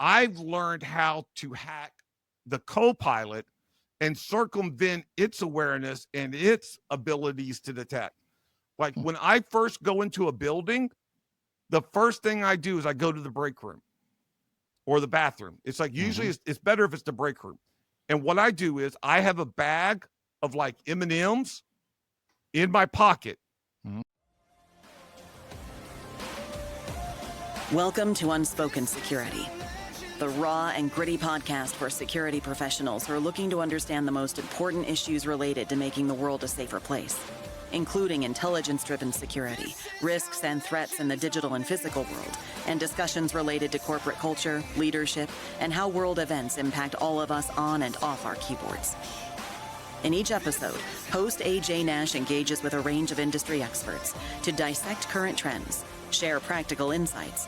I've learned how to hack the co-pilot and circumvent its awareness and its abilities to detect. Like when I first go into a building, the first thing I do is I go to the break room or the bathroom. It's like usually it's better if it's the break room. And what I do is I have a bag of like M&Ms in my pocket. Welcome to Unspoken Security, the raw and gritty podcast for security professionals who are looking to understand the most important issues related to making the world a safer place, including intelligence-driven security, risks and threats in the digital and physical world, and discussions related to corporate culture, leadership, and how world events impact all of us on and off our keyboards. In each episode, host AJ Nash engages with a range of industry experts to dissect current trends, share practical insights,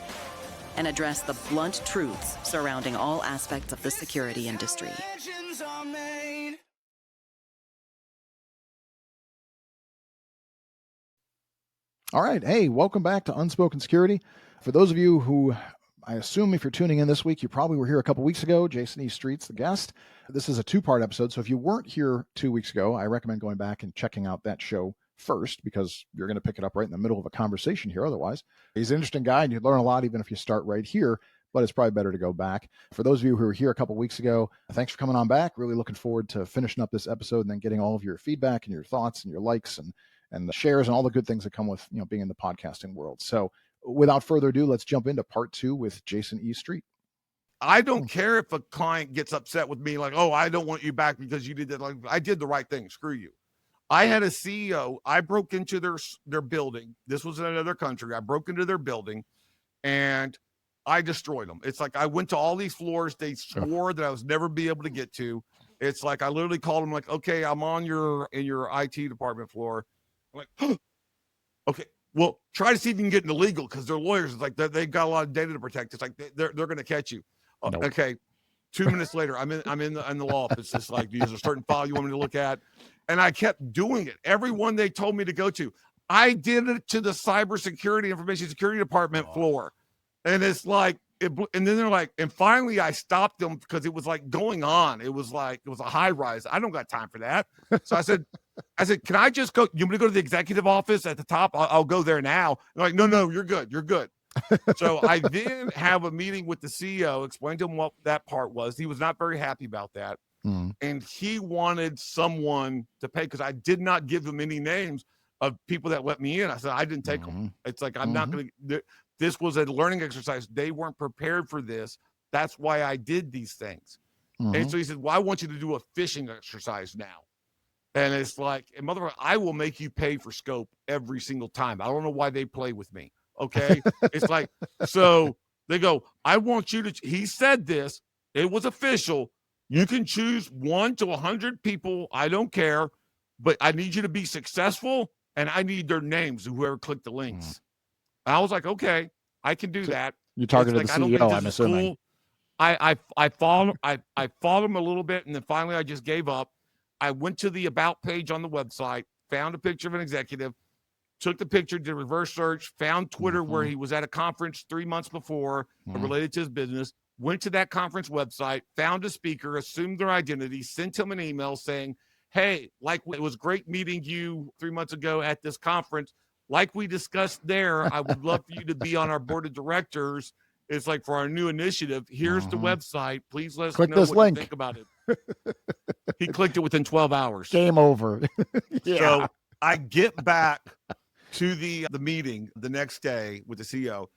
and address the blunt truths surrounding all aspects of the security industry. All right. Hey, welcome back to Unspoken Security. For those of you who, I assume if you're tuning in this week, you probably were here a couple weeks ago. Jayson E Street's the guest. This is a two-part episode. So if you weren't here 2 weeks ago, I recommend going back and checking out that show first, because you're going to pick it up right in the middle of a conversation here. Otherwise, he's an interesting guy and you'd learn a lot even if you start right here, but it's probably better to go back. For those of you who were here a couple weeks ago, thanks for coming on back. Really looking forward to finishing up this episode and then getting all of your feedback and your thoughts and your likes and the shares and all the good things that come with, being in the podcasting world. So without further ado, let's jump into part 2 with Jayson E Street. I don't care if a client gets upset with me, like, oh, I don't want you back because you did that. Like, I did the right thing. Screw you. I had a CEO. I broke into their building. This was in another country. I broke into their building and I destroyed them. It's like I went to all these floors they swore that I was never be able to get to. It's like I literally called them like, okay, I'm on in your IT department floor. I'm like, oh, okay, well, try to see if you can get into legal because they're lawyers. It's like they've got a lot of data to protect. It's like they're going to catch you. Nope. Okay. 2 minutes later, I'm in the law office. It's like, there's a certain file you want me to look at. And I kept doing it. Everyone they told me to go to, I did it to the cybersecurity information security department floor. And it's like, and then they're like, and finally I stopped them because it was like going on. It was a high rise. I don't got time for that. So I said, can I just go? You want me to go to the executive office at the top? I'll go there now. They're like, no, you're good. You're good. So I then have a meeting with the CEO, explained to him what that part was. He was not very happy about that. And he wanted someone to pay because I did not give him any names of people that let me in. I said, I didn't take them. It's like, I'm not going to, this was a learning exercise. They weren't prepared for this. That's why I did these things. And so he said, well, I want you to do a phishing exercise now. And it's like, and motherfucker, I will make you pay for scope every single time. I don't know why they play with me. Okay. It's like, so they go, I want you to, he said this, it was official. You can choose 1 to 100 people. I don't care, but I need you to be successful and I need their names, whoever clicked the links. And I was like, okay, I can do that. You targeted like, the CEO, I'm assuming. Cool. I followed him a little bit. And then finally I just gave up. I went to the about page on the website, found a picture of an executive, took the picture, did reverse search, found Twitter where he was at a conference 3 months before related to his business, went to that conference website, found a speaker, assumed their identity, sent him an email saying, hey, like it was great meeting you 3 months ago at this conference. Like we discussed there, I would love for you to be on our board of directors. It's like for our new initiative. Here's the website. Please let us know what you think about it. He clicked it within 12 hours. Game over. Yeah. So I get back to the meeting the next day with the CEO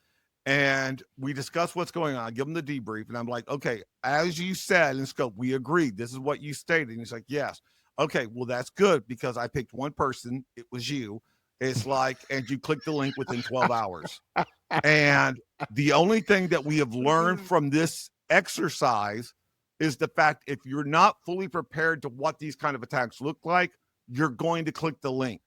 and we discuss what's going on. I give him the debrief and I'm like, okay, as you said in scope, we agreed. This is what you stated. And he's like, yes. Okay, well, that's good because I picked one person. It was you. It's like, and you clicked the link within 12 hours. And the only thing that we have learned from this exercise is the fact if you're not fully prepared to what these kind of attacks look like, you're going to click the link.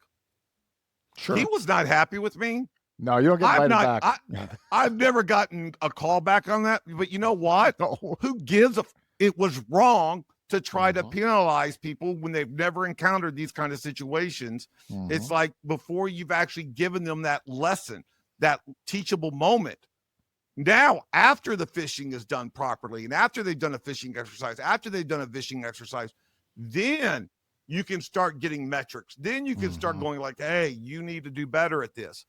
Sure. He was not happy with me. No, you don't get invited back. I've never gotten a call back on that. But you know what? Who gives a? It was wrong to try to penalize people when they've never encountered these kind of situations. It's like before you've actually given them that lesson, that teachable moment. Now, after the phishing is done properly, and after they've done a phishing exercise, then you can start getting metrics. Then you can start going like, hey, you need to do better at this.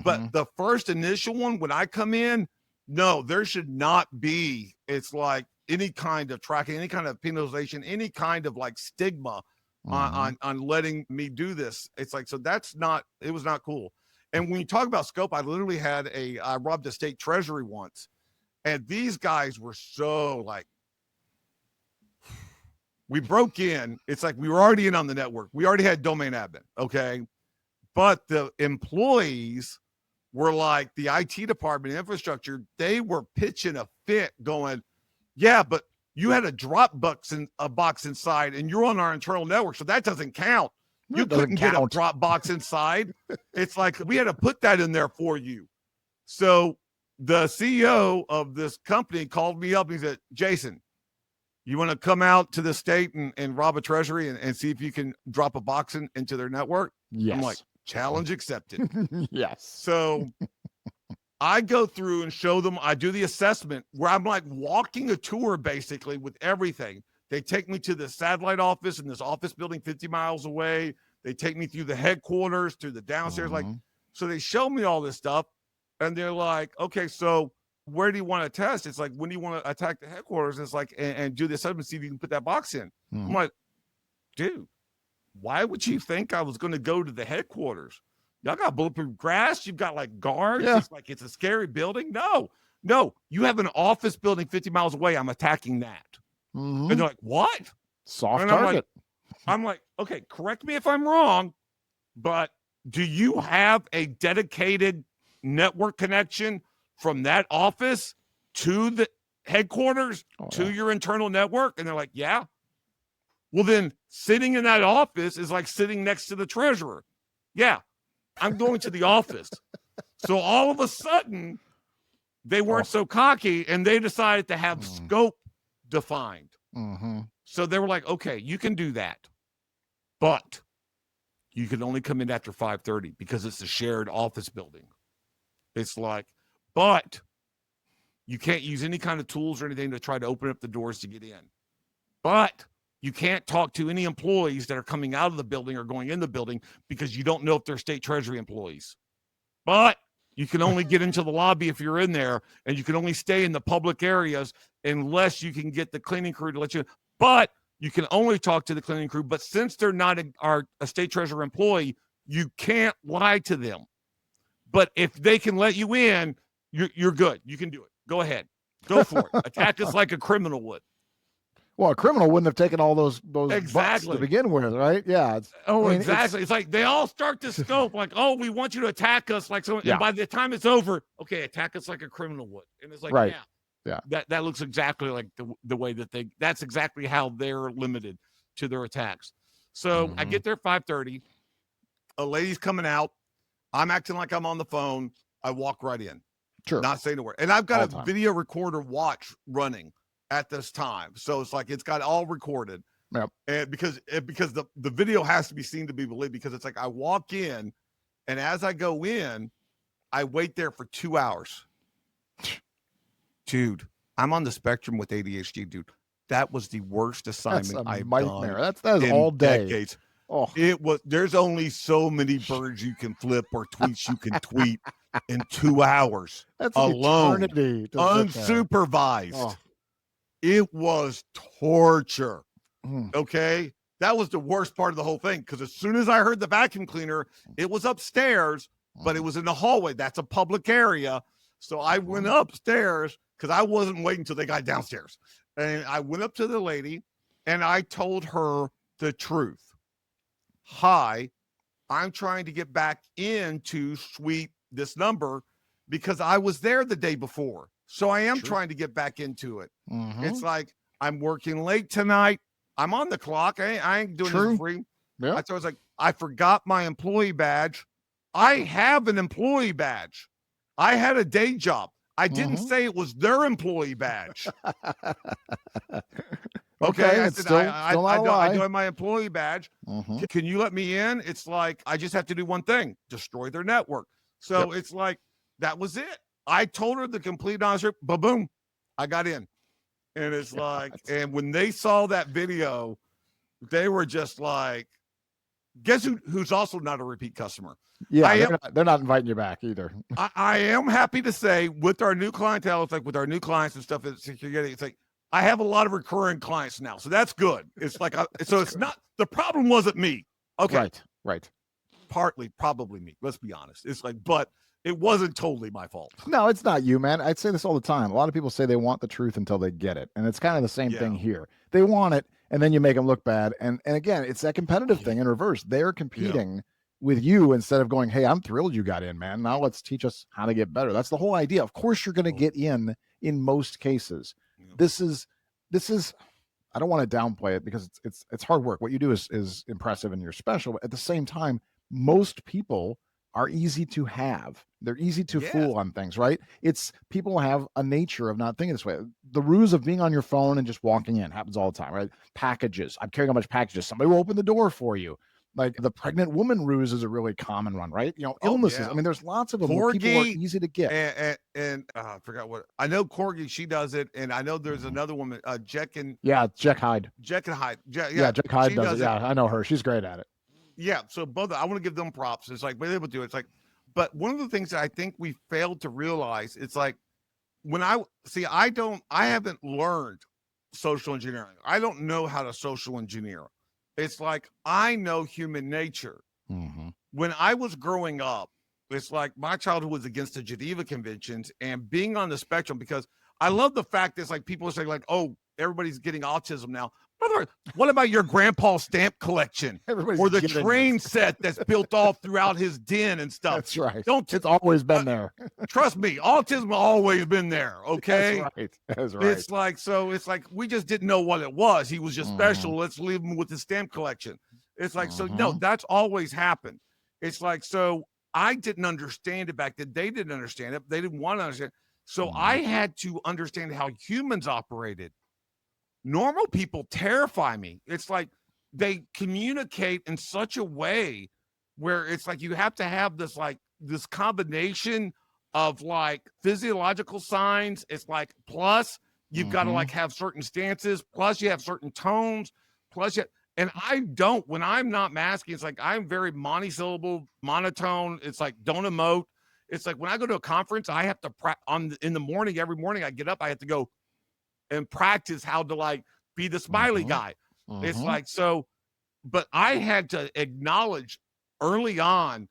But the first initial one, when I come in, no, there should not be, it's like any kind of tracking, any kind of penalization, any kind of like stigma on letting me do this. It's like, so it was not cool. And when you talk about scope, I literally I robbed a state treasury once, and these guys were so like, we broke in. It's like we were already in on the network. We already had domain admin. Okay. But the employees were like the IT department infrastructure. They were pitching a fit going, yeah, but you had a box inside and you're on our internal network. So that doesn't count. You couldn't get a drop box inside. It's like we had to put that in there for you. So the CEO of this company called me up. He said, Jayson, you want to come out to the state and rob a treasury and see if you can drop a box into their network? Yes. I'm like, challenge accepted. Yes. So I go through and show them. I do the assessment where I'm like walking a tour basically with everything. They take me to the satellite office in this office building 50 miles away. They take me through the headquarters, through the downstairs. Like, so they show me all this stuff and they're like, okay, so where do you want to test? It's like, when do you want to attack the headquarters? It's like, and do the assessment, see if you can put that box in. I'm like, dude, why would you think I was going to go to the headquarters? Y'all got bulletproof glass. You've got like guards. Yeah. It's like, it's a scary building. No, you have an office building 50 miles away. I'm attacking that. And they're like, what? Soft target. I'm like, okay, correct me if I'm wrong, but do you have a dedicated network connection from that office to the headquarters, to your internal network? And they're like, yeah. Well, then sitting in that office is like sitting next to the treasurer. Yeah, I'm going to the office. So all of a sudden, they weren't so cocky and they decided to have scope defined. So they were like, okay, you can do that, but you can only come in after 5:30 because it's a shared office building. It's like, but you can't use any kind of tools or anything to try to open up the doors to get in. But you can't talk to any employees that are coming out of the building or going in the building because you don't know if they're state treasury employees. But you can only get into the lobby if you're in there, and you can only stay in the public areas unless you can get the cleaning crew to let you in. But you can only talk to the cleaning crew. But since they're not a state treasurer employee, you can't lie to them. But if they can let you in, you're good. You can do it. Go ahead. Go for it. Attack us like a criminal would. Well, a criminal wouldn't have taken all those bucks to begin with, right? Yeah. Exactly. It's like they all start to scope like, oh, we want you to attack us like so. Yeah. And by the time it's over, okay, attack us like a criminal would. And it's like, right. Yeah. That looks exactly like the way that that's exactly how they're limited to their attacks. So I get there 5:30. A lady's coming out. I'm acting like I'm on the phone. I walk right in. Sure. Not saying a word. And I've got a video recorder watch running at this time. So it's like, it's got all recorded. Yep. And because the video has to be seen to be believed, because it's like, I walk in and as I go in, I wait there for 2 hours. Dude, I'm on the spectrum with ADHD, dude. That was the worst assignment I've done. That is all day. Decades. Oh, there's only so many birds you can flip or tweets you can tweet in 2 hours. That's alone, eternity unsupervised. Oh. It was torture. Okay. That was the worst part of the whole thing. Because as soon as I heard the vacuum cleaner, it was upstairs, but it was in the hallway. That's a public area. So I went upstairs because I wasn't waiting until they got downstairs. And I went up to the lady and I told her the truth. Hi, I'm trying to get back into suite this number because I was there the day before. So I am trying to get back into it. It's like, I'm working late tonight. I'm on the clock. I ain't doing this for free. Yeah. So I was like, I forgot my employee badge. I have an employee badge. I had a day job. I didn't say it was their employee badge. Okay. I said, I do have my employee badge. Can you let me in? It's like, I just have to do one thing, destroy their network. So it's like, that was it. I told her the complete honest truth, but boom, I got in. And it's like, and when they saw that video, they were just like, guess who's also not a repeat customer? Yeah, they're not inviting you back either. I am happy to say with our new clientele, it's like with our new clients and stuff at Security, it's like I have a lot of recurring clients now. So that's good. It's like, so it's not, the problem wasn't me. Okay. Right. Partly, probably me. Let's be honest. It's like, but it wasn't totally my fault. No, it's not you, man. I'd say this all the time. A lot of people say they want the truth until they get it. And it's kind of the same thing here. They want it, and then you make them look bad. And again, it's that competitive thing in reverse. They're competing with you instead of going, hey, I'm thrilled you got in, man. Now let's teach us how to get better. That's the whole idea. Of course, you're going to get in most cases. This is I don't want to downplay it because it's hard work. What you do is impressive and you're special. But at the same time, most people are easy to have. They're easy to fool on things, right? It's people have a nature of not thinking this way. The ruse of being on your phone and just walking in happens all the time, right? Packages. I'm carrying a bunch of packages. Somebody will open the door for you. Like the pregnant woman ruse is a really common one, right? Illnesses. I mean, there's lots of them where people are easy to get. And I forgot what I know. Corgi, she does it, and I know there's another woman, Jack Hyde. Jack Hyde. Jack Hyde does it. Yeah, I know her. She's great at it. Yeah, so both I want to give them props. It's like, but they will do it. It's like, but one of the things that I think we failed to realize, it's like when I haven't learned social engineering. I don't know how to social engineer. It's like I know human nature. Mm-hmm. When I was growing up, it's like my childhood was against the Geneva Conventions and being on the spectrum, because I love the fact that it's like people say like, oh, everybody's getting autism now. Brother, what about your grandpa's stamp collection or the train set that's built all throughout his den and stuff? That's right. It's always been there. Trust me, autism always been there. Okay. That's right. It's like we just didn't know what it was. He was just special. Let's leave him with his stamp collection. It's like, so no, that's always happened. It's like, so I didn't understand it back then. They didn't understand it. They didn't want to understand. So I had to understand how humans operated. Normal people terrify me. It's like they communicate in such a way where it's like you have to have this combination of like physiological signs. It's like, plus you've got to like have certain stances, plus you have certain tones, and I don't, when I'm not masking, it's like I'm very monosyllable, monotone. It's like don't emote. It's like when I go to a conference, I have to in the morning, every morning I get up, I have to go and practice how to like be the smiley guy. It's like, so, but I had to acknowledge early on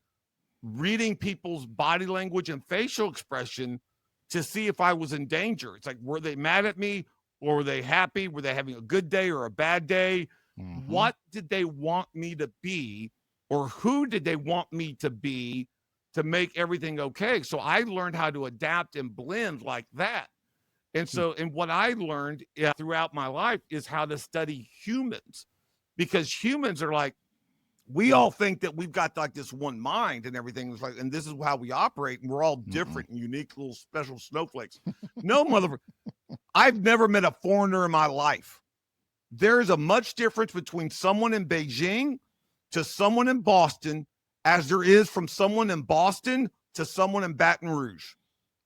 reading people's body language and facial expression to see if I was in danger. It's like, were they mad at me or were they happy? Were they having a good day or a bad day? What did they want me to be, or who did they want me to be to make everything okay? So I learned how to adapt and blend like that. And so, and what I learned throughout my life is how to study humans, because humans are like, we all think that we've got like this one mind and everything. It's like, and this is how we operate, and we're all different and unique little special snowflakes. No, motherfucker. I've never met a foreigner in my life. There is a much difference between someone in Beijing to someone in Boston as there is from someone in Boston to someone in Baton Rouge.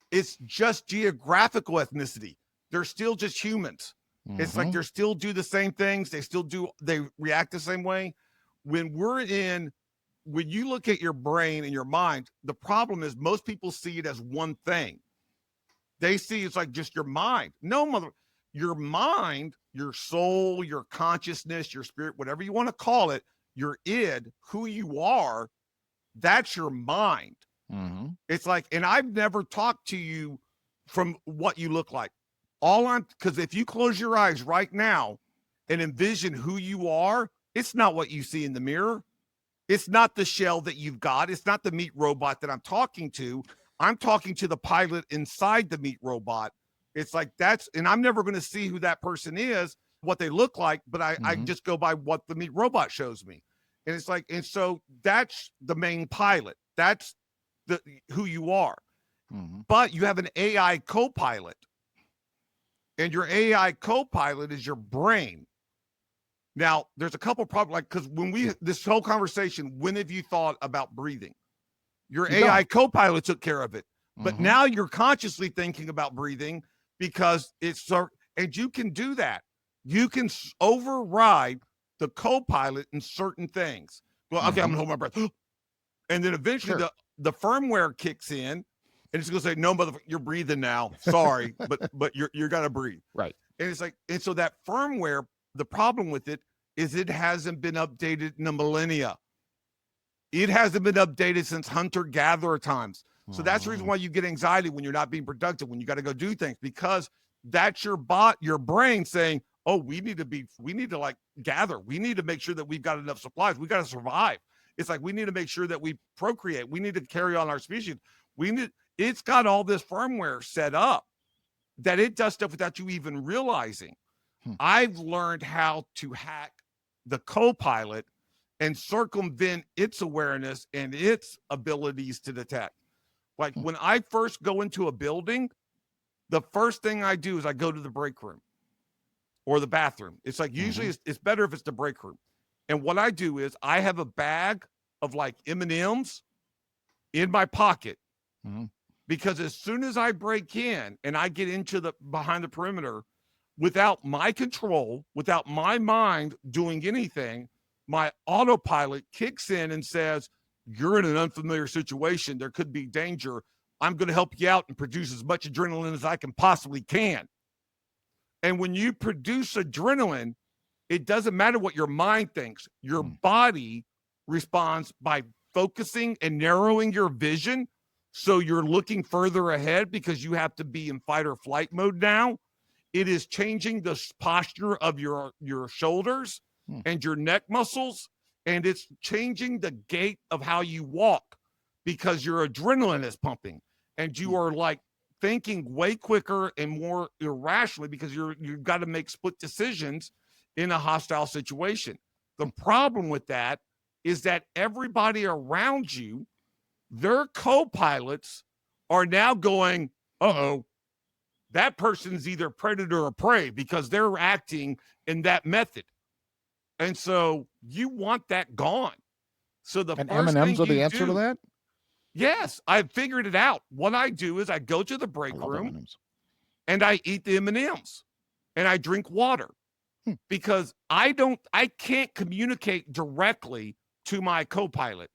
It's just geographical ethnicity. They're still just humans. It's like they still do the same things. They react the same way. When you look at your brain and your mind, the problem is most people see it as one thing. They see it's like just your mind. No, your mind, your soul, your consciousness, your spirit, whatever you want to call it, your id, who you are, that's your mind. It's like, and I've never talked to you from what you look like. Because if you close your eyes right now and envision who you are, it's not what you see in the mirror. It's not the shell that you've got. It's not the meat robot that I'm talking to. I'm talking to the pilot inside the meat robot. It's like and I'm never going to see who that person is, what they look like, but I just go by what the meat robot shows me. And it's like, and so that's the main pilot. That's who you are. But you have an AI co-pilot, and your AI co-pilot is your brain. Now, there's a couple problems, like, because this whole conversation, when have you thought about breathing? Your AI co-pilot took care of it. But now you're consciously thinking about breathing because and you can do that. You can override the co-pilot in certain things. Well, okay, I'm gonna hold my breath. And then eventually the firmware kicks in and it's gonna say, no, motherfucker, you're breathing now. Sorry, but you're gonna breathe. Right. And it's like, and so that firmware, the problem with it is it hasn't been updated in a millennia. It hasn't been updated since hunter-gatherer times. So that's the reason why you get anxiety when you're not being productive, when you got to go do things, because that's your brain saying, oh, we need to like gather. We need to make sure that we've got enough supplies. We got to survive. It's like, we need to make sure that we procreate. We need to carry on our species. It's got all this firmware set up that it does stuff without you even realizing. I've learned how to hack the co-pilot and circumvent its awareness and its abilities to detect. Like when I first go into a building, the first thing I do is I go to the break room or the bathroom. It's like, usually it's better if it's the break room. And what I do is I have a bag of like M&Ms in my pocket, because as soon as I break in and I get into behind the perimeter, without my control, without my mind doing anything, my autopilot kicks in and says, you're in an unfamiliar situation. There could be danger. I'm going to help you out and produce as much adrenaline as I can possibly can. And when you produce adrenaline, it doesn't matter what your mind thinks. Your body responds by focusing and narrowing your vision. So you're looking further ahead because you have to be in fight or flight mode now. It is changing the posture of your shoulders and your neck muscles. And it's changing the gait of how you walk because your adrenaline is pumping and you are like thinking way quicker and more irrationally because you've got to make split decisions in a hostile situation. The problem with that is that everybody around you, their co-pilots are now going, uh-oh, that person's either predator or prey because they're acting in that method. And so you want that gone. So the and first M&Ms thing are the you answer do, to that? yes, I've figured it out. What I do is I go to the break room M&Ms. and I eat the M&Ms and I drink water because I can't communicate directly to my co-pilot.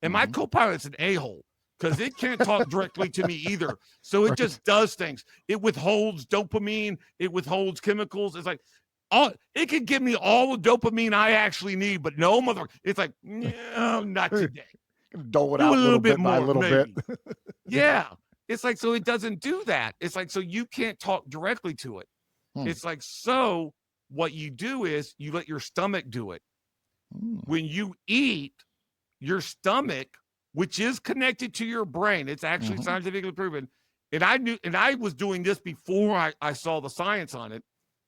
And my co-pilot's an a-hole because it can't talk directly to me either. So it just does things. It withholds dopamine. It withholds chemicals. It's like, it can give me all the dopamine I actually need, but no mother. It's like, no, not today. Dole it Do out a little bit by more, little maybe. bit. Yeah. It's like, so it doesn't do that. It's like, so you can't talk directly to it. It's like, so what you do is you let your stomach do it. When you eat, your stomach, which is connected to your brain, it's actually scientifically proven. And I was doing this before I saw the science on it.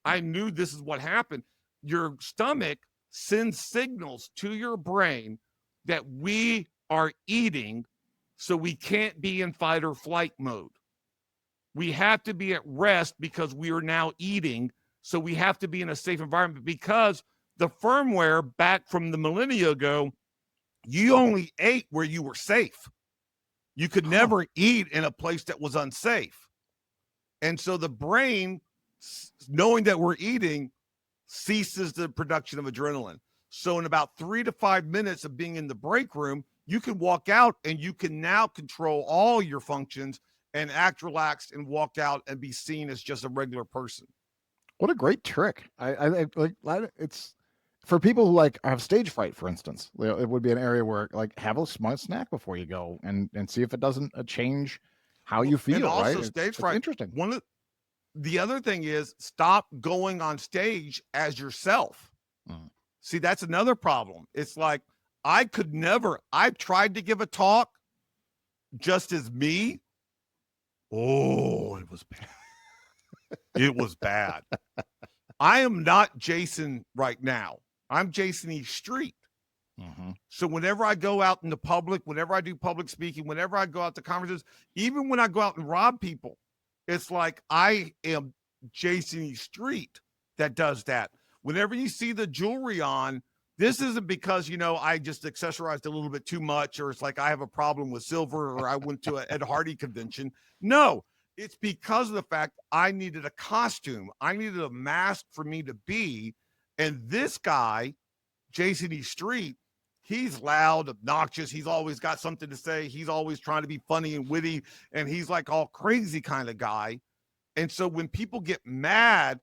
I knew this is what happened. Your stomach sends signals to your brain that we are eating, so we can't be in fight or flight mode. We have to be at rest because we are now eating, so we have to be in a safe environment because the firmware back from the millennia ago, you only ate where you were safe. You could never eat in a place that was unsafe. And so the brain, knowing that we're eating, ceases the production of adrenaline. So in about 3 to 5 minutes of being in the break room, you can walk out and you can now control all your functions and act relaxed and walk out and be seen as just a regular person. What a great trick. I like it's for people who like have stage fright, for instance. It would be an area where like have a smart snack before you go and see if it doesn't change how you feel. And also right? stage fright. Interesting. The other thing is stop going on stage as yourself. See, that's another problem. It's like I've tried to give a talk just as me. Oh, it was bad. It was bad. I am not Jayson right now. I'm Jayson E Street. So whenever I go out in the public, whenever I do public speaking, whenever I go out to conferences, even when I go out and rob people, it's like I am Jayson E Street that does that. Whenever you see the jewelry on, This isn't because, I just accessorized a little bit too much, or it's like I have a problem with silver, or I went to an Ed Hardy convention. No, it's because of the fact I needed a costume. I needed a mask for me to be. And this guy, Jayson E Street, he's loud, obnoxious. He's always got something to say. He's always trying to be funny and witty. And he's like all crazy kind of guy. And so when people get mad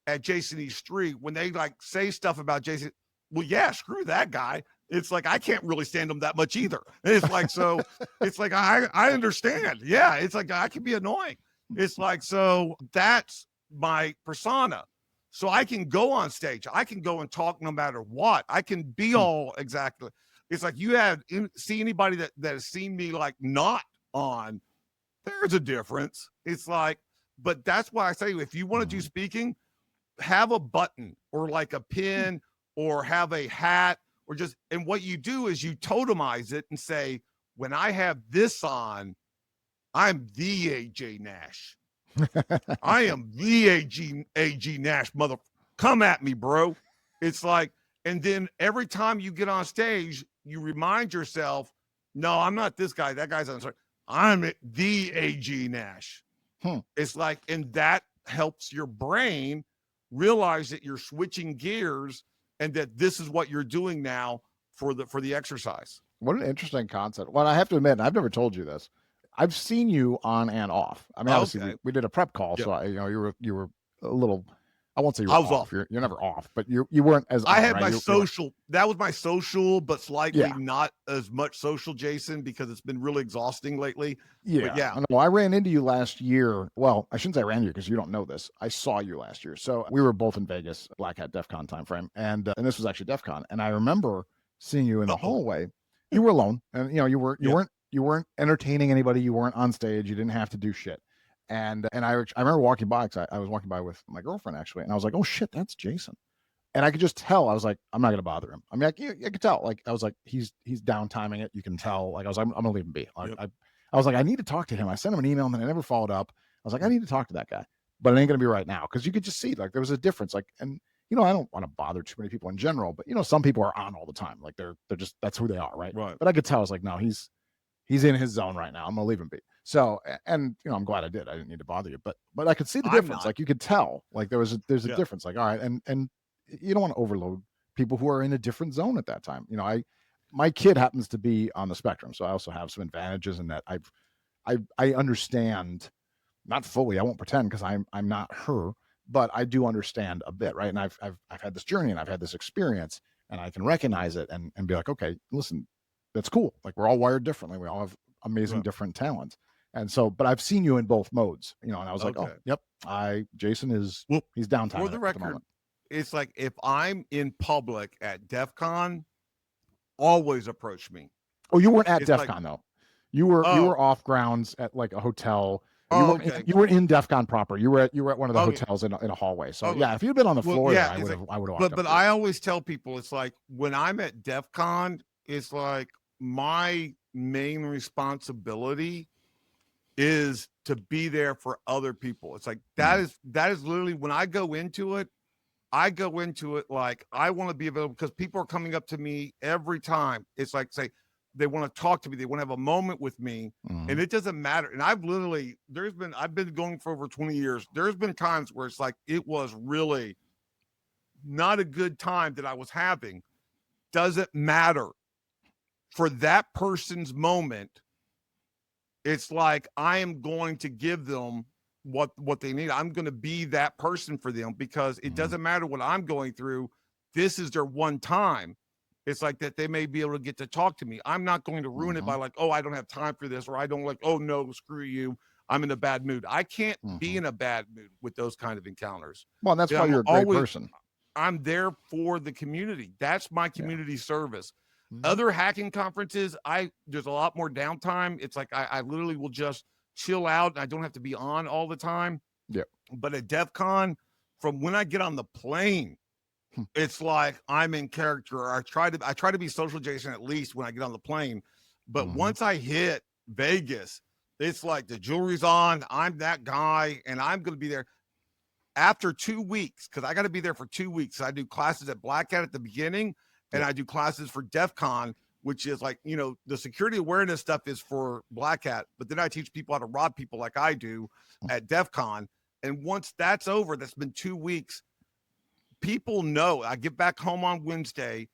at Jayson E Street, when they like say stuff about Jayson, well, yeah, screw that guy. It's like, I can't really stand him that much either. It's like, so it's like, I understand. Yeah. It's like, I can be annoying. It's like, so that's my persona. So I can go on stage. I can go and talk no matter what. I can be all exactly. It's like, you see anybody that has seen me like not on, there's a difference. It's like, but that's why I say, if you want to do speaking, have a button or like a pin or have a hat, or just, and what you do is you totemize it and say, when I have this on, I'm the AJ Nash. I am the AJ Nash, mother. Come at me, bro. It's like, and then every time you get on stage, you remind yourself, no, I'm not this guy. That guy's on stage. I'm the AJ Nash. It's like, and that helps your brain realize that you're switching gears and that this is what you're doing now for the exercise. What an interesting concept. Well, I have to admit, I've never told you this. I've seen you on and off. I mean, obviously we did a prep call, so you were a little. I won't say you were off. You're never off, but you weren't as. I had my social. That was my social, but slightly not as much social, Jayson, because it's been really exhausting lately. Yeah, but yeah. I ran into you last year. Well, I shouldn't say I ran into you because you don't know this. I saw you last year. So we were both in Vegas, Black Hat DEF CON timeframe, and this was actually DEF CON, and I remember seeing you in the hallway. You were alone, and you weren't entertaining anybody. You weren't on stage. You didn't have to do shit. And I remember walking by, because I was walking by with my girlfriend actually, and I was like, oh shit, that's Jayson. And I could just tell. I was like, I'm not gonna bother him. I mean, I could tell. Like, I was like, he's down timing it. You can tell. Like, I was like, I'm gonna leave him be. Like, I was like, I need to talk to him. I sent him an email and then I never followed up. I was like, I need to talk to that guy, but it ain't gonna be right now, because you could just see like there was a difference. Like, and I don't want to bother too many people in general, but some people are on all the time. Like they're just, that's who they are, right? Right. But I could tell. I was like, no, he's in his zone right now. I'm gonna leave him be. So, and I'm glad I did. I didn't need to bother you, but I could see the difference. Like, you could tell, like there's a difference. Like, all right, and you don't want to overload people who are in a different zone at that time. My kid happens to be on the spectrum, so I also have some advantages in that I understand, not fully. I won't pretend, because I'm not her, but I do understand a bit, right? And I've had this journey and I've had this experience, and I can recognize it and be like, okay, listen, that's cool. Like, we're all wired differently. We all have amazing different talents. And so, but I've seen you in both modes, and I was like, oh, yep, Jayson is, he's downtime. For the record, it's like, if I'm in public at DEF CON, always approach me. Oh, you weren't at DEF CON though. You were off grounds at like a hotel. You were in DEF CON proper. You were at one of the hotels in a hallway. So yeah, if you'd been on the floor, I would have walked. But I always tell people, it's like, when I'm at DEF CON, it's like my main responsibility is to be there for other people. It's like, that is literally, when I go into it like, I want to be available, because people are coming up to me every time. It's like, say, they want to talk to me, they want to have a moment with me, and it doesn't matter. And I've been going for over 20 years. There's been times where it's like, it was really not a good time that I was having. Doesn't matter. For that person's moment, it's like, I am going to give them what they need. I'm going to be that person for them, because it doesn't matter what I'm going through. This is their one time. It's like that they may be able to get to talk to me. I'm not going to ruin it by like, oh, I don't have time for this, or I don't like, oh no, screw you, I'm in a bad mood. I can't be in a bad mood with those kind of encounters. Well, that's why you're a great person. I'm there for the community. That's my community service. Other hacking conferences, there's a lot more downtime. It's like, I literally will just chill out, and I don't have to be on all the time. Yeah. But at DEF CON, from when I get on the plane, it's like I'm in character. I try to be social, Jayson, at least when I get on the plane. But once I hit Vegas, it's like the jewelry's on. I'm that guy, and I'm going to be there after 2 weeks, because I got to be there for 2 weeks. I do classes at Black Hat at the beginning. and I do classes for DEF CON, which is like, the security awareness stuff is for Black Hat, but then I teach people how to rob people like I do at DEF CON. And once that's over, that's been 2 weeks, people know. I get back home on Wednesday.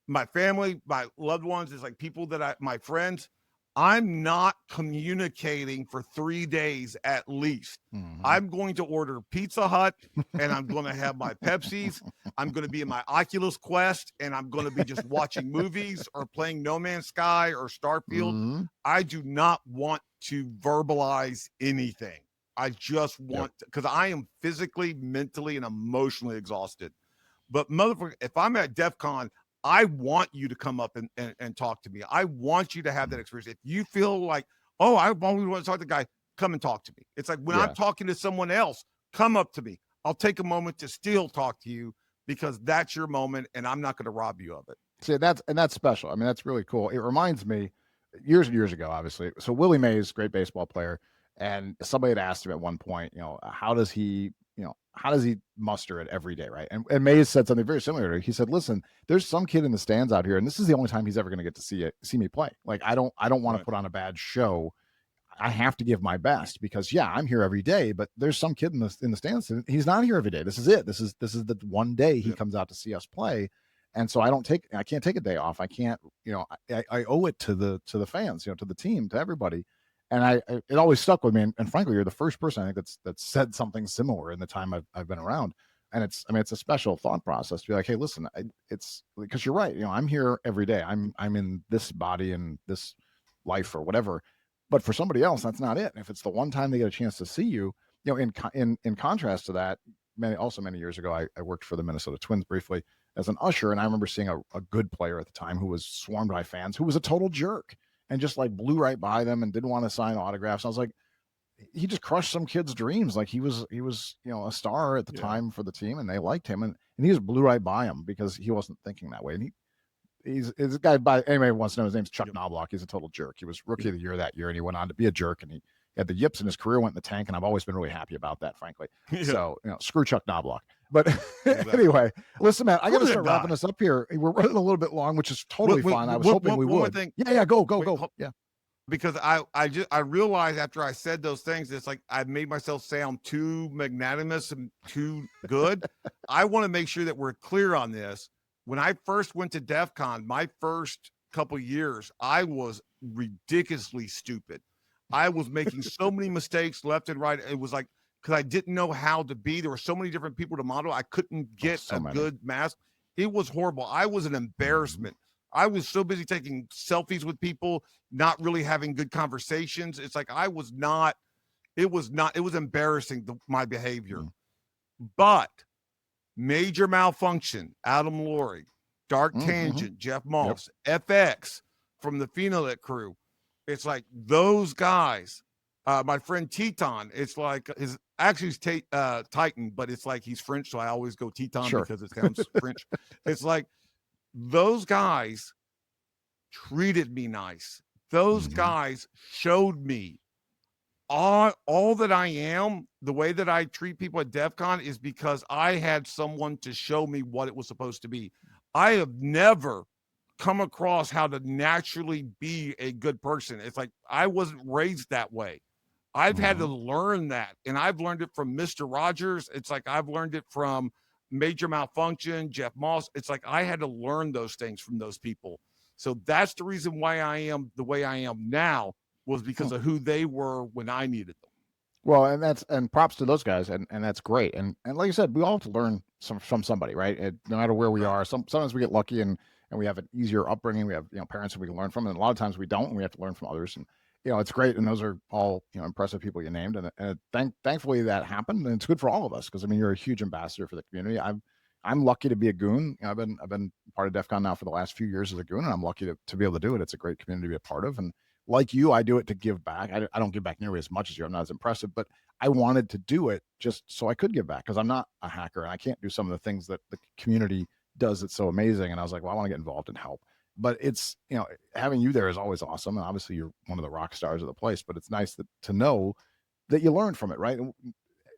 My family, my loved ones, is like people that my friends, I'm not communicating for 3 days at least. I'm going to order Pizza Hut and I'm going to have my Pepsis. I'm going to be in my Oculus Quest and I'm going to be just watching movies or playing No Man's Sky or Starfield. I do not want to verbalize anything. I just want, because I am physically, mentally, and emotionally exhausted. But motherfucker, if I'm at DEF CON, I want you to come up and talk to me. I want you to have that experience. If you feel like, oh, I only want to talk to the guy, come and talk to me. It's like when I'm talking to someone else, come up to me. I'll take a moment to still talk to you because that's your moment and I'm not going to rob you of it. See, that's special. I mean, that's really cool. It reminds me years and years ago, obviously. So Willie Mays, great baseball player. And somebody had asked him at one point, how does he muster it every day, right? And Mays said something very similar. He said, "Listen, there's some kid in the stands out here, and this is the only time he's ever going to get to see me play. Like, I don't want to put on a bad show. I have to give my best because I'm here every day, but there's some kid in the stands. And he's not here every day. This is it. This is the one day he comes out to see us play." And so I can't take a day off. I can't, I owe it to the fans, to the team, to everybody. And it always stuck with me. And frankly, you're the first person I think that's said something similar in the time I've been around. And it's a special thought process to be like, hey, listen, it's because you're right. I'm here every day. I'm in this body and this life or whatever. But for somebody else, that's not it. And if it's the one time they get a chance to see you, in contrast to that, many years ago, I worked for the Minnesota Twins briefly as an usher. And I remember seeing a good player at the time who was swarmed by fans, who was a total jerk and just like blew right by them and didn't want to sign autographs. I was like, he just crushed some kid's dreams. Like he was, a star at the time for the team and they liked him. And he just blew right by him because he wasn't thinking that way. And he's a guy anybody wants to know, his name's Chuck Knobloch. He's a total jerk. He was rookie of the year that year and he went on to be a jerk and he had the yips and his career went in the tank. And I've always been really happy about that, frankly. So, screw Chuck Knobloch. But anyway, listen, man, I got to start wrapping this up here. We're running a little bit long, which is totally fine. I was hoping we would. Go. Yeah. Because I realized after I said those things, it's like I made myself sound too magnanimous and too good. I want to make sure that we're clear on this. When I first went to DEF CON, my first couple years, I was ridiculously stupid. I was making so many mistakes left and right. It was like, because I didn't know how to be. There were so many different people to model. I couldn't get good mask. It was horrible. I was an embarrassment. I was so busy taking selfies with people, not really having good conversations. It's like it was embarrassing, my behavior. But Major Malfunction, Adam Laurie, Dark Tangent, Jeff Moss, FX from the Phenolit crew. It's like those guys. My friend Teton, it's like he's Titan, but it's like he's French, so I always go Teton because it sounds French. It's like those guys treated me nice. Those guys showed me all that I am. The way that I treat people at DEF CON is because I had someone to show me what it was supposed to be. I have never come across how to naturally be a good person. It's like I wasn't raised that way. I've had to learn that, and I've learned it from Mr. Rogers. It's like I've learned it from Major Malfunction, Jeff Moss. It's like I had to learn those things from those people. So that's the reason why I am the way I am now, was because of who they were when I needed them. Well, and props to those guys, and that's great. And like I said, we all have to learn from somebody, right? No matter where we are. Sometimes we get lucky and we have an easier upbringing. We have parents that we can learn from, and a lot of times we don't, and we have to learn from others. And it's great. And those are all impressive people you named, and thankfully that happened, and it's good for all of us because you're a huge ambassador for the community. I'm lucky to be a goon. I've been part of DEF CON now for the last few years as a goon, and I'm lucky to be able to do it. It's a great community to be a part of, and like you, I do it to give back. I don't give back nearly as much as you. I'm not as impressive, but I wanted to do it just so I could give back because I'm not a hacker and I can't do some of the things that the community does. It's so amazing. And I was like, well, I want to get involved and help. But it's, having you there is always awesome. And obviously you're one of the rock stars of the place, but it's nice to know that you learned from it, right?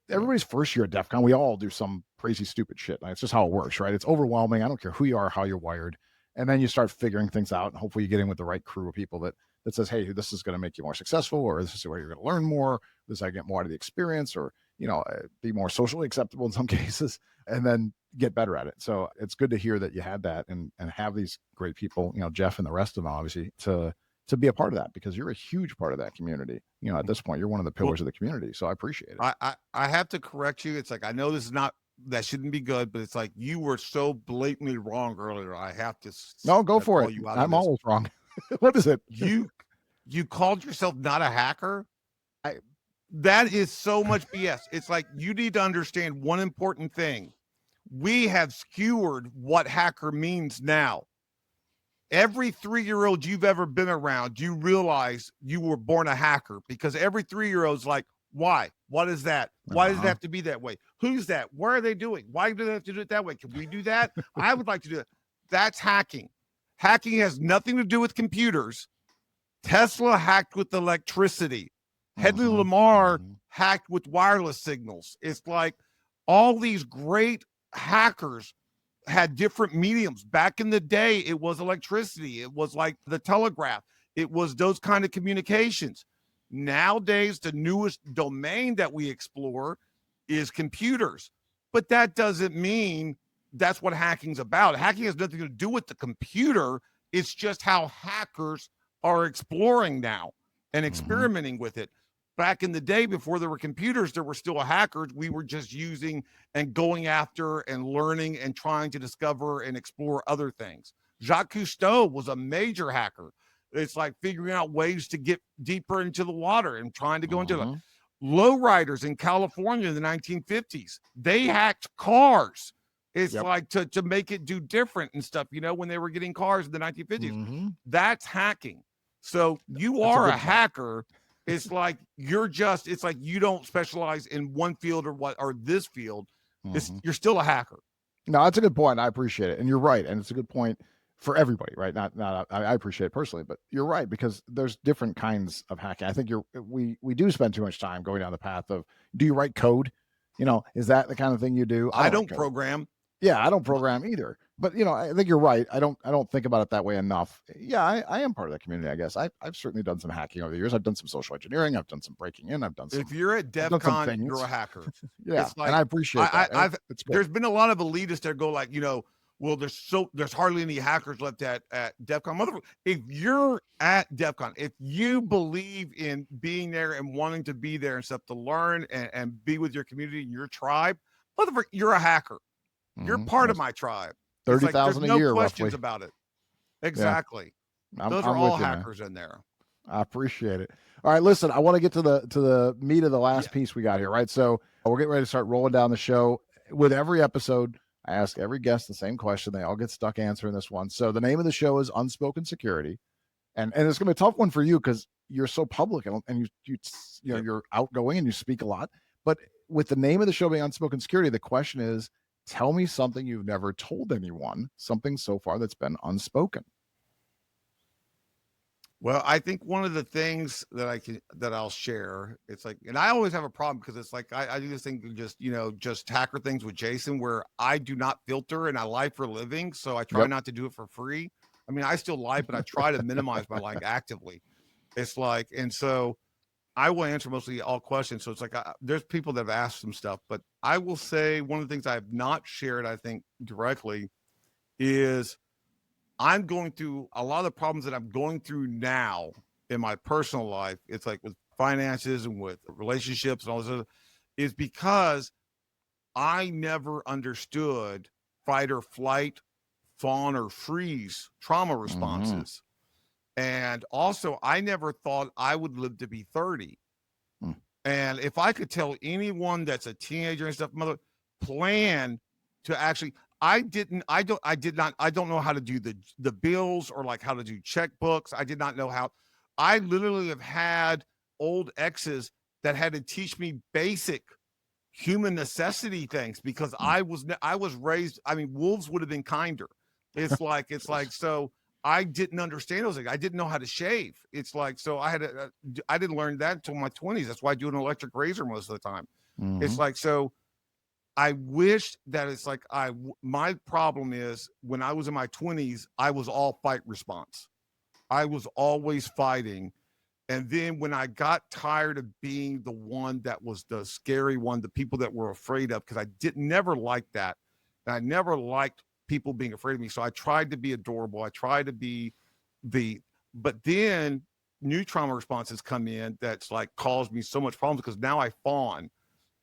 everybody's first year at DEF CON, we all do some crazy, stupid shit. It's just how it works, right? It's overwhelming. I don't care who you are, how you're wired. And then you start figuring things out. And hopefully you get in with the right crew of people that says, hey, this is going to make you more successful, or this is where you're going to learn more. This is how you get more out of the experience, or, be more socially acceptable in some cases, and then get better at it. So it's good to hear that you had that and have these great people, Jeff and the rest of them, obviously, to be a part of that, because you're a huge part of that community. At this point, you're one of the pillars of the community. So I appreciate it. I have to correct you. It's like, I know this is not, that shouldn't be good, but it's like, you were so blatantly wrong earlier. I have to. No, go for it. I'm always wrong. What is it? You called yourself not a hacker. That is so much BS. It's like, you need to understand one important thing. We have skewered what hacker means now. Every 3-year-old you've ever been around, you realize you were born a hacker, because every 3-year-old's like, why? What is that? Why does it have to be that way? Who's that? What are they doing? Why do they have to do it that way? Can we do that? I would like to do it. That's hacking. Hacking has nothing to do with computers. Tesla hacked with electricity. Hedley Lamar hacked with wireless signals. It's like, all these great hackers had different mediums. Back in the day, it was electricity. It was like the telegraph. It was those kind of communications. Nowadays, the newest domain that we explore is computers. But that doesn't mean that's what hacking's about. Hacking has nothing to do with the computer. It's just how hackers are exploring now and experimenting with it. Back in the day, before there were computers, there were still hackers. We were just using and going after and learning and trying to discover and explore other things. Jacques Cousteau was a major hacker. It's like figuring out ways to get deeper into the water and trying to go into the lowriders in California in the 1950s. They hacked cars. It's like to make it do different and stuff, when they were getting cars in the 1950s. That's hacking. So you are a hacker. It's like, it's like you don't specialize in one field or this field. You're still a hacker. No, that's a good point. I appreciate it. And you're right. And it's a good point for everybody, right? I appreciate it personally, but you're right, because there's different kinds of hacking. I think we do spend too much time going down the path of, do you write code? Is that the kind of thing you do? I don't program. Yeah, I don't program either. But I think you're right. I don't think about it that way enough. Yeah, I am part of that community, I guess. I've certainly done some hacking over the years. I've done some social engineering. I've done some breaking in. I've done some. If you're at DEF CON, you're a hacker. Yeah, like, and I appreciate that. There's been a lot of elitists that go like, well, there's hardly any hackers left at DEF CON. If you're at DEF CON, if you believe in being there and wanting to be there and stuff to learn and be with your community and your tribe, motherfucker, you're a hacker. You're part of my tribe. 30,000 a year, no questions roughly. About it. Exactly. Yeah. Those are all hackers in there. I appreciate it. All right, listen, I want to get to the meat of the last piece we got here, right? So we're getting ready to start rolling down the show. With every episode, I ask every guest the same question. They all get stuck answering this one. So the name of the show is Unspoken Security, and it's going to be a tough one for you because you're so public and you're outgoing and you speak a lot. But with the name of the show being Unspoken Security, the question is, tell me something you've never told anyone, something so far that's been unspoken. Well, I think one of the things that I'll share, it's like, and I always have a problem because it's like, I do this thing, just hacker things with Jayson, where I do not filter and I lie for a living. So I try not to do it for free. I mean, I still lie, but I try to minimize my lying actively. It's like, and so I will answer mostly all questions. So it's like, there's people that have asked some stuff, but I will say one of the things I have not shared, I think directly, is I'm going through a lot of the problems that I'm going through now in my personal life. It's like with finances and with relationships and all this other, is because I never understood fight or flight, fawn or freeze trauma responses. And also, I never thought I would live to be 30. And if I could tell anyone that's a teenager and stuff, plan to actually, I don't know how to do the bills or like how to do checkbooks. I did not know how. I literally have had old exes that had to teach me basic human necessity things because I was raised. I mean, wolves would have been kinder. It's like, so I didn't understand those things. I didn't know how to shave. It's like, so I didn't learn that until my 20s. That's why I do an electric razor most of the time. It's like, so I wish that it's like, my problem is when I was in my 20s, I was all fight response. I was always fighting. And then when I got tired of being the one that was the scary one, the people that were afraid of, because I never liked that. And I never liked people being afraid of me. So I tried to be adorable. I tried to be but then new trauma responses come in that's like caused me so much problems because now I fawn.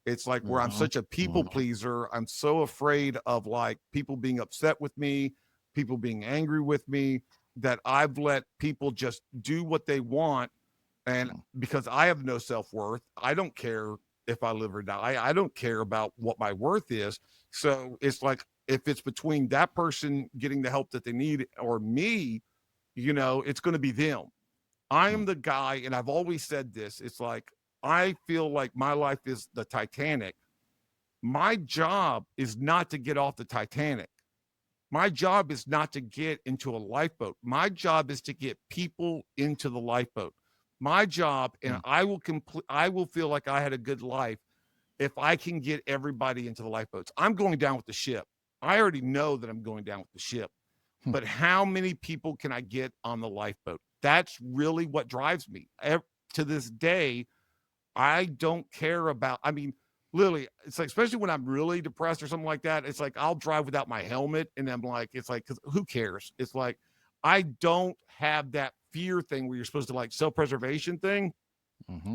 It's like where I'm such a people pleaser. I'm so afraid of like people being upset with me, people being angry with me, that I've let people just do what they want. And because I have no self-worth, I don't care if I live or die. I don't care about what my worth is. So it's like, if it's between that person getting the help that they need or me, it's going to be them. I am the guy, and I've always said this. It's like, I feel like my life is the Titanic. My job is not to get off the Titanic. My job is not to get into a lifeboat. My job is to get people into the lifeboat. My job, and I will feel like I had a good life if I can get everybody into the lifeboats. I'm going down with the ship. I already know that I'm going down with the ship. But how many people can I get on the lifeboat? That's really what drives me. To this day, I don't care about, I mean, literally, it's like, especially when I'm really depressed or something like that, it's like, I'll drive without my helmet. And I'm like, it's like, because who cares? It's like, I don't have that fear thing where you're supposed to like self-preservation thing.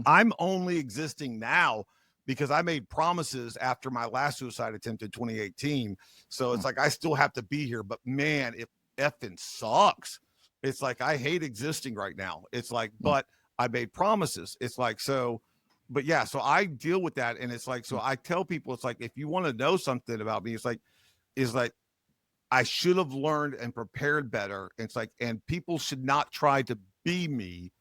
I'm only existing now because I made promises after my last suicide attempt in 2018. So it's like, I still have to be here, but man, it effing sucks. It's like, I hate existing right now. It's like, but I made promises. It's like, so, but yeah, so I deal with that. And it's like, so I tell people, it's like, if you want to know something about me, it's like, I should have learned and prepared better. It's like, and people should not try to be me.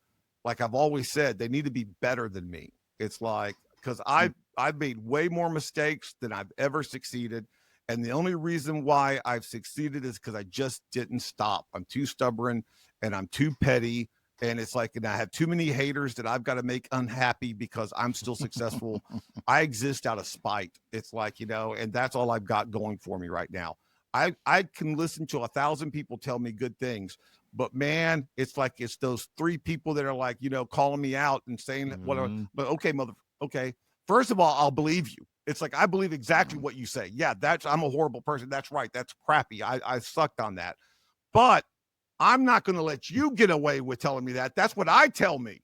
Like I've always said, they need to be better than me. It's like, because I've made way more mistakes than I've ever succeeded. And the only reason why I've succeeded is because I just didn't stop. I'm too stubborn and I'm too petty. And it's like, and I have too many haters that I've got to make unhappy because I'm still successful. I exist out of spite. It's like, and that's all I've got going for me right now. I can listen to 1,000 people tell me good things, but man, it's like, it's those 3 people that are like, calling me out and saying whatever, but okay. First of all, I'll believe you. It's like, I believe exactly what you say. Yeah, I'm a horrible person. That's right. That's crappy. I sucked on that, but I'm not going to let you get away with telling me that. That's what I tell me.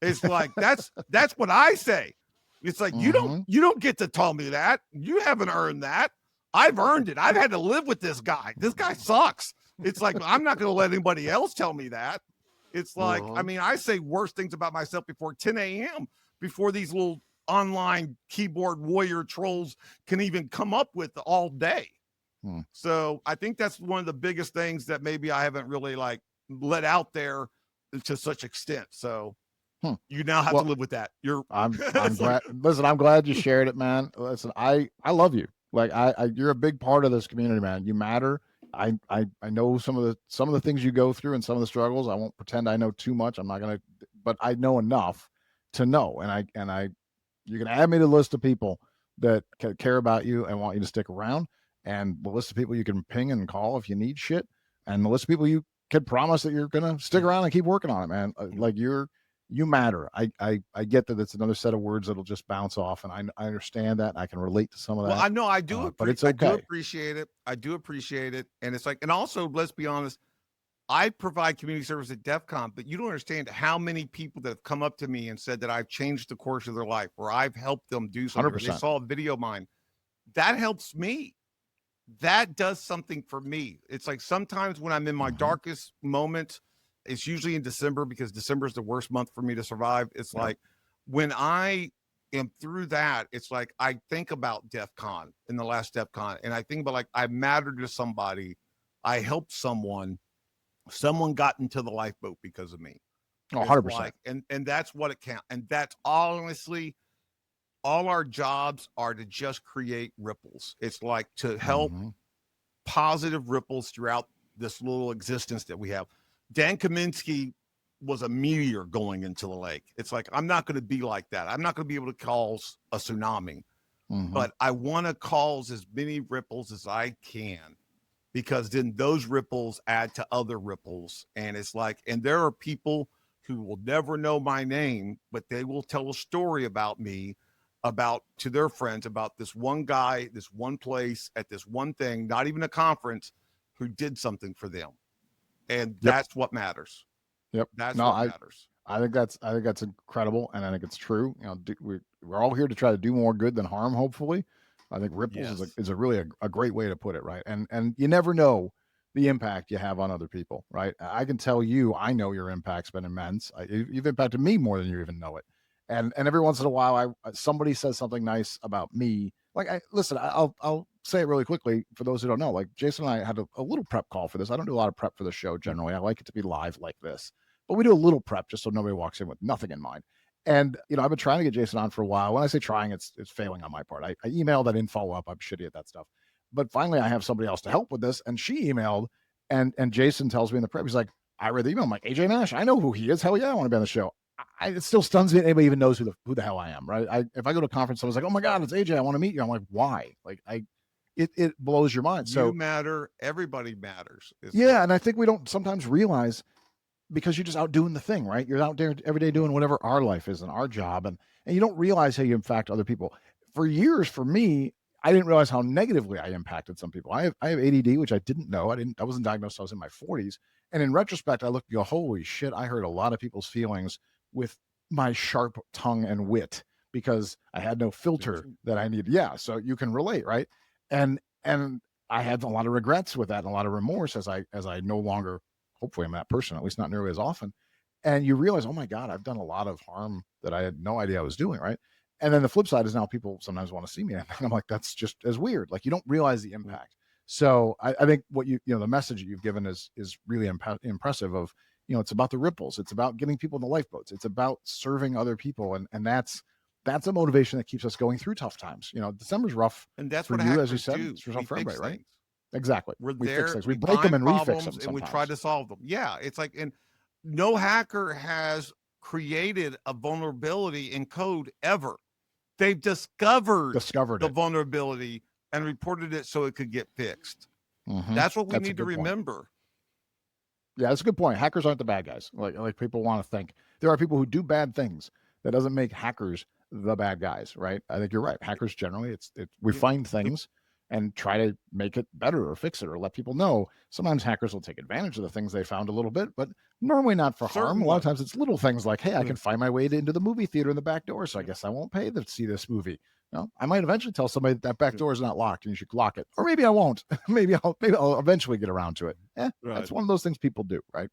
It's like, that's what I say. It's like, you don't get to tell me that. You haven't earned that. I've earned it. I've had to live with this guy. This guy sucks. It's like, I'm not going to let anybody else tell me that. It's like, I mean, I say worse things about myself before 10 a.m., before these little online keyboard warrior trolls can even come up with all day. So I think that's one of the biggest things that maybe I haven't really like let out there to such extent. So you now have to live with that. I'm glad. Listen, I'm glad you shared it, man. Listen, I love you. Like you're a big part of this community, man. You matter. I know some of the things you go through and some of the struggles. I won't pretend I know too much. I'm not gonna, but I know enough to know. And you can add me to the list of people that care about you and want you to stick around, and the list of people you can ping and call if you need shit, and the list of people you can promise that you're gonna stick around and keep working on it, man. Like you matter. I get that it's another set of words that'll just bounce off, and I understand that. I can relate to some of that. Well, I know I do, but it's okay. I do appreciate it. I do appreciate it, and it's like, and also, let's be honest, I provide community service at DEF CON, but you don't understand how many people that have come up to me and said that I've changed the course of their life, or I've helped them do something. 100%. They saw a video of mine. That helps me. That does something for me. It's like sometimes when I'm in my darkest moments, it's usually in December because December is the worst month for me to survive. It's like when I am through that, it's like I think about DEF CON, in the last DEF CON, and I think about like I mattered to somebody. I helped someone got into the lifeboat because of me. 100%. Like, and that's what it counts. And that's honestly, all our jobs are to just create ripples. It's like to help positive ripples throughout this little existence that we have. Dan Kaminsky was a meteor going into the lake. It's like, I'm not going to be like that. I'm not going to be able to cause a tsunami. but I want to cause as many ripples as I can, because then those ripples add to other ripples. And it's like, and there are people who will never know my name, but they will tell a story about me, about to their friends, about this one guy, this one place at this one thing, not even a conference, who did something for them. And that's what matters. Yep. That's what matters. I think that's incredible, and I think it's true. You know, we're all here to try to do more good than harm. Hopefully, I think ripples is a really a great way to put it, right? And you never know the impact you have on other people, right? I can tell you, I know your impact's been immense. You've impacted me more than you even know it. And every once in a while, somebody says something nice about me. Like, I'll say it really quickly for those who don't know. Like, Jayson and I had a little prep call for this. I don't do a lot of prep for the show generally. I like it to be live like this, but we do a little prep just so nobody walks in with nothing in mind. And, you know, I've been trying to get Jayson on for a while. When I say trying, it's failing on my part. I emailed, I didn't follow up. I'm shitty at that stuff. But finally, I have somebody else to help with this. And she emailed, and Jayson tells me in the prep, he's like, I read the email. I'm like, AJ Nash, I know who he is. Hell yeah, I want to be on the show. It still stuns me that anybody even knows who the hell I am, right? If I go to a conference, someone's like, oh my God, it's AJ, I want to meet you. I'm like, why? Like, it blows your mind. So you matter. Everybody matters. Yeah. And I think we don't sometimes realize, because you're just out doing the thing, right? You're out there every day doing whatever our life is and our job. And you don't realize how you impact other people. For years, for me, I didn't realize how negatively I impacted some people. I have ADD, which I didn't know. I wasn't diagnosed. I was in my 40s. And in retrospect, I look and go, holy shit, I hurt a lot of people's feelings with my sharp tongue and wit, because I had no filter that I needed. Yeah. So you can relate, right? And I had a lot of regrets with that and a lot of remorse as I no longer, hopefully I'm that person, at least not nearly as often. And you realize, oh my God, I've done a lot of harm that I had no idea I was doing, right? And then the flip side is now people sometimes want to see me. And I'm like, that's just as weird. Like, you don't realize the impact. So I think what the message that you've given is really impressive of, it's about the ripples. It's about getting people in the lifeboats. It's about serving other people. And that's a motivation that keeps us going through tough times. December's rough. And that's for what you, as you said, do. it's rough for everybody, right? Things. Exactly. We fix things. We we break them and find refix them problems, and we sometimes. try to solve them. Yeah. It's like, and no hacker has created a vulnerability in code ever. They've discovered the vulnerability and reported it so it could get fixed. That's what we need to remember. Yeah, that's a good point. Hackers aren't the bad guys, like people want to think. There are people who do bad things. That doesn't make hackers the bad guys, right? I think you're right. Hackers generally, we find things and try to make it better or fix it or let people know. Sometimes hackers will take advantage of the things they found a little bit, but normally not for harm. A lot of times it's little things like, hey, I can find my way into the movie theater in the back door, so I guess I won't pay to see this movie. No, I might eventually tell somebody that back door is not locked and you should lock it. Or maybe I won't. maybe I'll eventually get around to it. That's one of those things people do, right?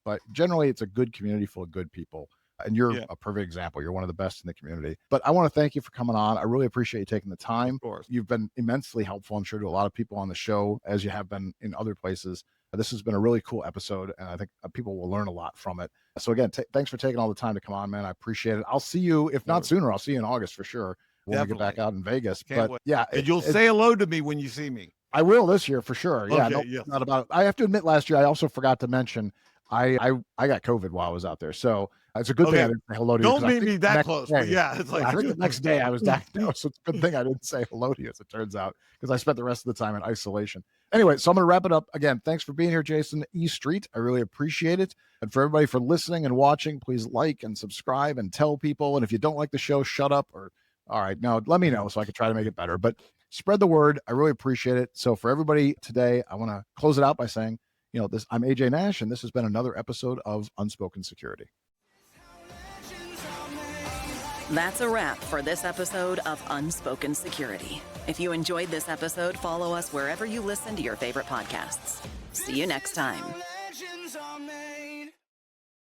But generally it's a good community full of good people. And you're a perfect example. You're one of the best in the community. But I want to thank you for coming on. I really appreciate you taking the time. Of course. You've been immensely helpful, I'm sure, to a lot of people on the show, as you have been in other places. This has been a really cool episode, and I think people will learn a lot from it. So again, thanks for taking all the time to come on, man. I appreciate it. I'll see you, if not sooner, I'll see you in August for sure when we get back out in Vegas. Can't wait. Yeah, and you'll say hello to me when you see me. I will this year for sure. Yeah, not about it. I have to admit, last year I also forgot to mention I got COVID while I was out there, so it's a good thing I didn't say hello to you. Don't meet me that close, but it's like I think the next day I was diagnosed, so it's a good thing I didn't say hello to you, as it turns out, because I spent the rest of the time in isolation. Anyway, so I'm going to wrap it up. Again, thanks for being here, Jayson E. Street. I really appreciate it. And for everybody for listening and watching, please like and subscribe and tell people. And if you don't like the show, shut up. All right, now let me know so I can try to make it better. But spread the word. I really appreciate it. So for everybody today, I want to close it out by saying, I'm AJ Nash, and this has been another episode of Unspoken Security. That's a wrap for this episode of Unspoken Security. If you enjoyed this episode, follow us wherever you listen to your favorite podcasts. See you next time.